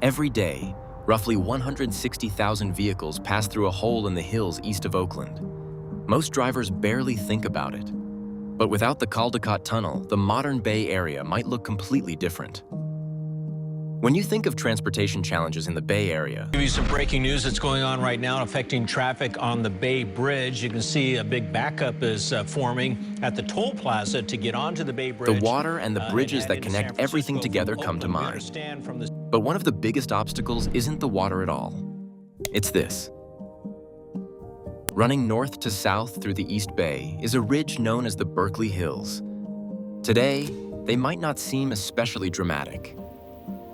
Every day, roughly 160,000 vehicles pass through a hole in the hills east of Oakland. Most drivers barely think about it. But without the Caldecott Tunnel, the modern Bay Area might look completely different. When you think of transportation challenges in the Bay Area, Give you some breaking news that's going on right now affecting traffic on the Bay Bridge. You can see a big backup is forming at the toll plaza to get onto the Bay Bridge. the water and the bridges that connect everything together come to mind. But one of the biggest obstacles isn't the water at all. It's this. Running north to south through the East Bay is a ridge known as the Berkeley Hills. Today, they might not seem especially dramatic.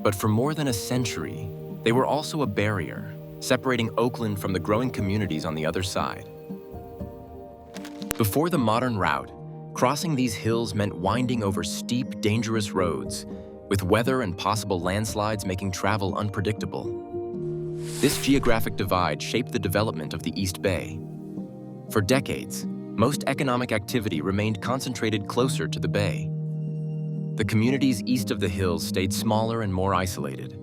But for more than a century, they were also a barrier, separating Oakland from the growing communities on the other side. Before the modern route, crossing these hills meant winding over steep, dangerous roads, with weather and possible landslides making travel unpredictable. This geographic divide shaped the development of the East Bay. For decades, most economic activity remained concentrated closer to the bay. The communities east of the hills stayed smaller and more isolated.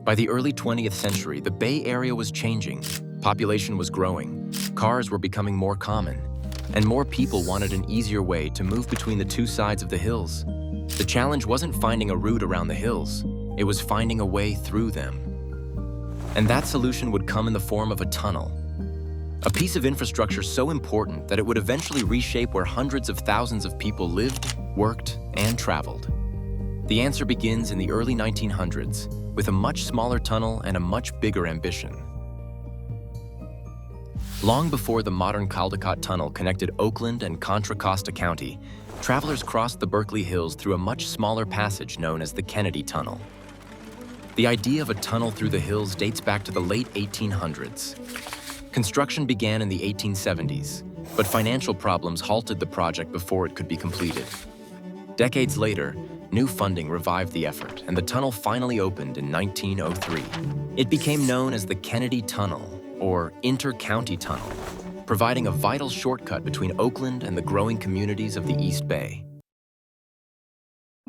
By the early 20th century, the Bay Area was changing. Population was growing, cars were becoming more common, and more people wanted an easier way to move between the two sides of the hills. The challenge wasn't finding a route around the hills, it was finding a way through them. And that solution would come in the form of a tunnel. A piece of infrastructure so important that it would eventually reshape where hundreds of thousands of people lived, worked, and traveled. The answer begins in the early 1900s with a much smaller tunnel and a much bigger ambition. Long before the modern Caldecott Tunnel connected Oakland and Contra Costa County, travelers crossed the Berkeley Hills through a much smaller passage known as the Kennedy Tunnel. The idea of a tunnel through the hills dates back to the late 1800s. Construction began in the 1870s, but financial problems halted the project before it could be completed. Decades later, new funding revived the effort, and the tunnel finally opened in 1903. It became known as the Kennedy Tunnel, or Inter-County Tunnel, providing a vital shortcut between Oakland and the growing communities of the East Bay.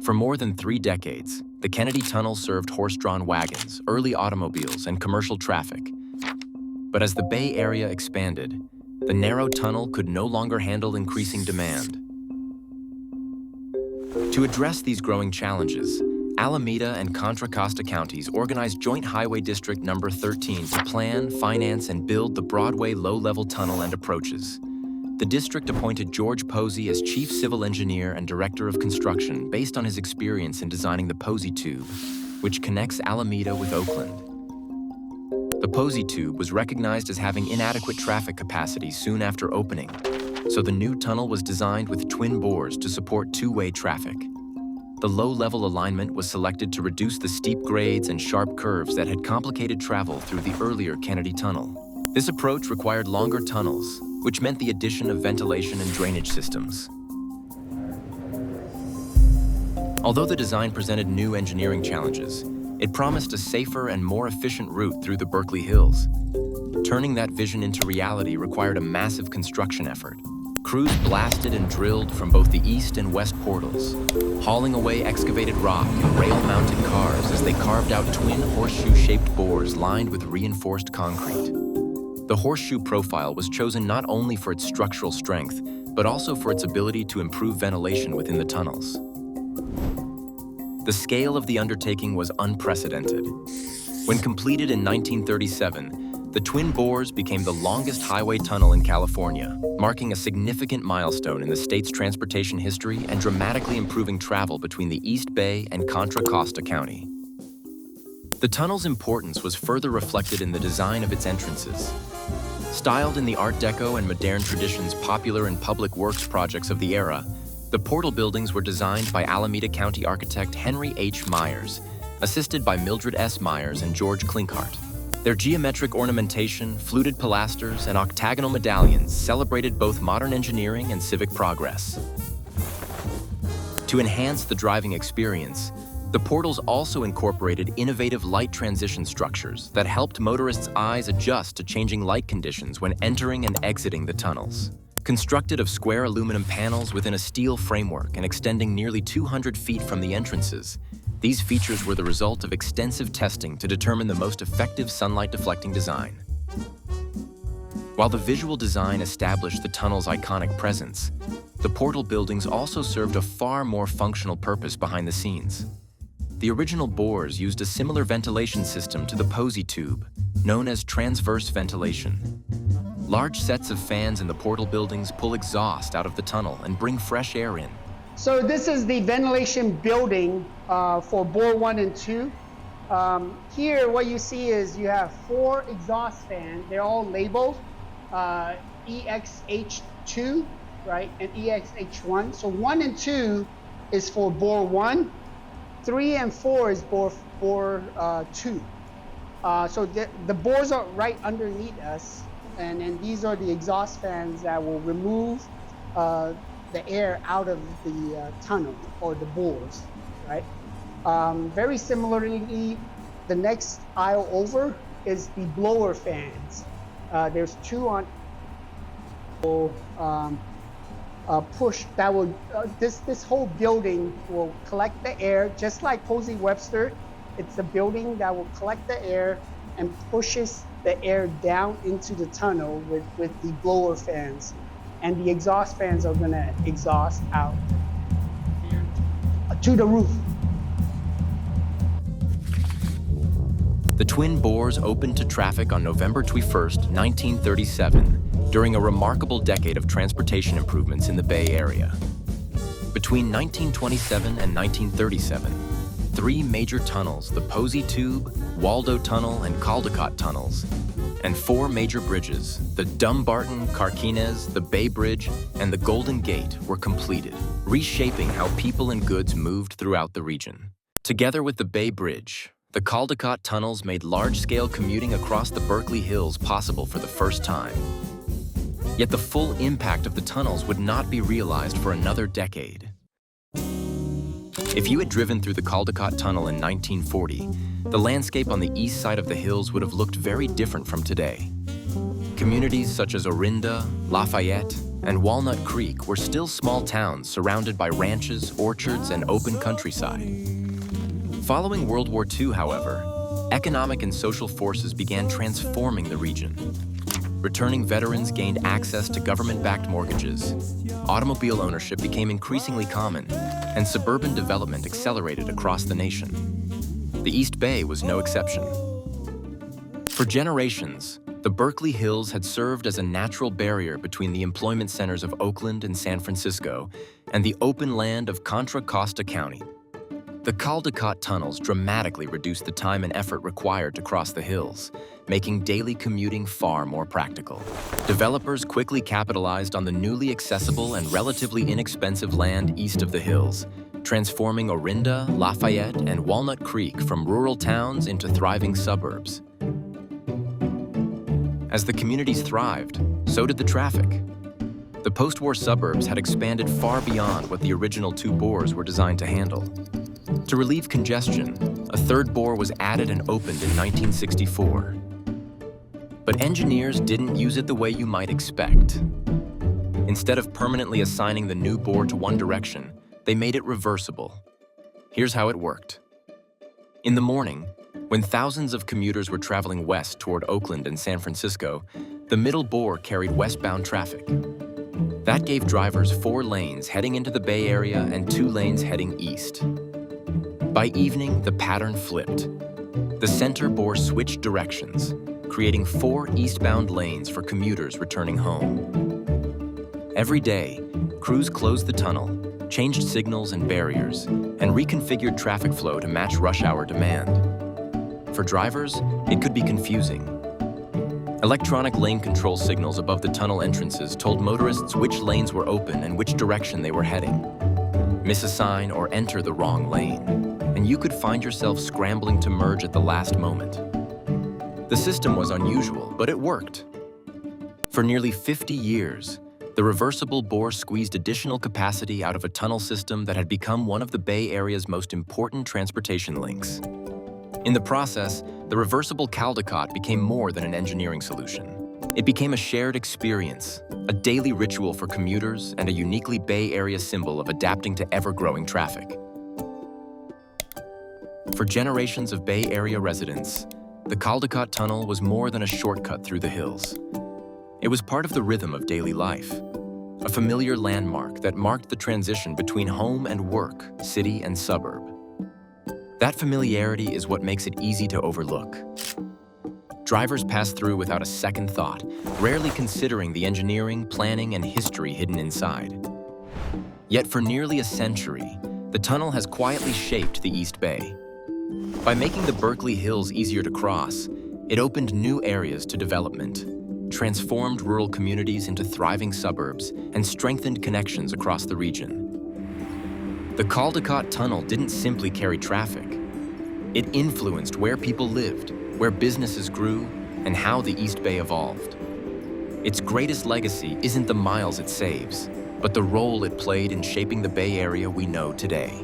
For more than 3 decades, the Kennedy Tunnel served horse-drawn wagons, early automobiles, and commercial traffic. But as the Bay Area expanded, the narrow tunnel could no longer handle increasing demand. To address these growing challenges, Alameda and Contra Costa counties organized Joint Highway District No. 13 to plan, finance, and build the Broadway low-level tunnel and approaches. The district appointed George Posey as chief civil engineer and director of construction based on his experience in designing the Posey Tube, which connects Alameda with Oakland. The Posey Tube was recognized as having inadequate traffic capacity soon after opening, so the new tunnel was designed with twin bores to support two-way traffic. The low-level alignment was selected to reduce the steep grades and sharp curves that had complicated travel through the earlier Kennedy Tunnel. This approach required longer tunnels, which meant the addition of ventilation and drainage systems. Although the design presented new engineering challenges, it promised a safer and more efficient route through the Berkeley Hills. Turning that vision into reality required a massive construction effort. Crews blasted and drilled from both the east and west portals, hauling away excavated rock and rail-mounted cars as they carved out twin horseshoe-shaped bores lined with reinforced concrete. The horseshoe profile was chosen not only for its structural strength, but also for its ability to improve ventilation within the tunnels. The scale of the undertaking was unprecedented. When completed in 1937, the twin bores became the longest highway tunnel in California, marking a significant milestone in the state's transportation history and dramatically improving travel between the East Bay and Contra Costa County. The tunnel's importance was further reflected in the design of its entrances. Styled in the Art Deco and modern traditions popular in public works projects of the era, the portal buildings were designed by Alameda County architect Henry H. Myers, assisted by Mildred S. Myers and George Klinkhart. Their geometric ornamentation, fluted pilasters, and octagonal medallions celebrated both modern engineering and civic progress. To enhance the driving experience, the portals also incorporated innovative light transition structures that helped motorists' eyes adjust to changing light conditions when entering and exiting the tunnels. Constructed of square aluminum panels within a steel framework and extending nearly 200 feet from the entrances, These features were the result of extensive testing to determine the most effective sunlight-deflecting design. While the visual design established the tunnel's iconic presence, the portal buildings also served a far more functional purpose behind the scenes. The original bores used a similar ventilation system to the posy tube, known as transverse ventilation. Large sets of fans in the portal buildings pull exhaust out of the tunnel and bring fresh air in. So this is the ventilation building for bore 1 and 2. Here what you see is you have 4 exhaust fans. They're all labeled EXH2, right, and EXH1. So 1 and 2 is for bore 1. 3 and 4 is bore 2. So the bores are right underneath us, and then these are the exhaust fans that will remove the air out of the tunnel or the bores, right? Very similarly, the next aisle over is the blower fans. There's 2 on push that will this whole building will collect the air just like Posey Webster. It's the building that will collect the air and pushes the air down into the tunnel with the blower fans, and the exhaust fans are going to exhaust out to the roof. The twin bores opened to traffic on November 21st, 1937, during a remarkable decade of transportation improvements in the Bay Area. Between 1927 and 1937, 3 major tunnels, the Posey Tube, Waldo Tunnel, and Caldecott Tunnels, and 4 major bridges, the Dumbarton, Carquinez, the Bay Bridge, and the Golden Gate, were completed, reshaping how people and goods moved throughout the region. Together with the Bay Bridge, the Caldecott tunnels made large-scale commuting across the Berkeley Hills possible for the first time. Yet the full impact of the tunnels would not be realized for another decade. If you had driven through the Caldecott Tunnel in 1940, the landscape on the east side of the hills would have looked very different from today. Communities such as Orinda, Lafayette, and Walnut Creek were still small towns surrounded by ranches, orchards, and open countryside. Following World War II, however, economic and social forces began transforming the region. Returning veterans gained access to government-backed mortgages, automobile ownership became increasingly common, and suburban development accelerated across the nation. The East Bay was no exception. For generations, the Berkeley Hills had served as a natural barrier between the employment centers of Oakland and San Francisco and the open land of Contra Costa County. The Caldecott tunnels dramatically reduced the time and effort required to cross the hills, making daily commuting far more practical. Developers quickly capitalized on the newly accessible and relatively inexpensive land east of the hills, transforming Orinda, Lafayette, and Walnut Creek from rural towns into thriving suburbs. As the communities thrived, so did the traffic. The post-war suburbs had expanded far beyond what the original 2 bores were designed to handle. To relieve congestion, a 3rd bore was added and opened in 1964. But engineers didn't use it the way you might expect. Instead of permanently assigning the new bore to one direction, they made it reversible. Here's how it worked. In the morning, when thousands of commuters were traveling west toward Oakland and San Francisco, the middle bore carried westbound traffic. That gave drivers 4 lanes heading into the Bay Area and 2 lanes heading east. By evening, the pattern flipped. The center bore switched directions, creating 4 eastbound lanes for commuters returning home. Every day, crews closed the tunnel, changed signals and barriers, and reconfigured traffic flow to match rush hour demand. For drivers, it could be confusing. Electronic lane control signals above the tunnel entrances told motorists which lanes were open and which direction they were heading. Miss a sign or enter the wrong lane, and you could find yourself scrambling to merge at the last moment. The system was unusual, but it worked. For nearly 50 years, the reversible bore squeezed additional capacity out of a tunnel system that had become one of the Bay Area's most important transportation links. In the process, the reversible Caldecott became more than an engineering solution. It became a shared experience, a daily ritual for commuters, and a uniquely Bay Area symbol of adapting to ever-growing traffic. For generations of Bay Area residents, the Caldecott Tunnel was more than a shortcut through the hills. It was part of the rhythm of daily life, a familiar landmark that marked the transition between home and work, city and suburb. That familiarity is what makes it easy to overlook. Drivers pass through without a second thought, rarely considering the engineering, planning, and history hidden inside. Yet for nearly a century, the tunnel has quietly shaped the East Bay. By making the Berkeley Hills easier to cross, it opened new areas to development, transformed rural communities into thriving suburbs, and strengthened connections across the region. The Caldecott Tunnel didn't simply carry traffic. It influenced where people lived, where businesses grew, and how the East Bay evolved. Its greatest legacy isn't the miles it saves, but the role it played in shaping the Bay Area we know today.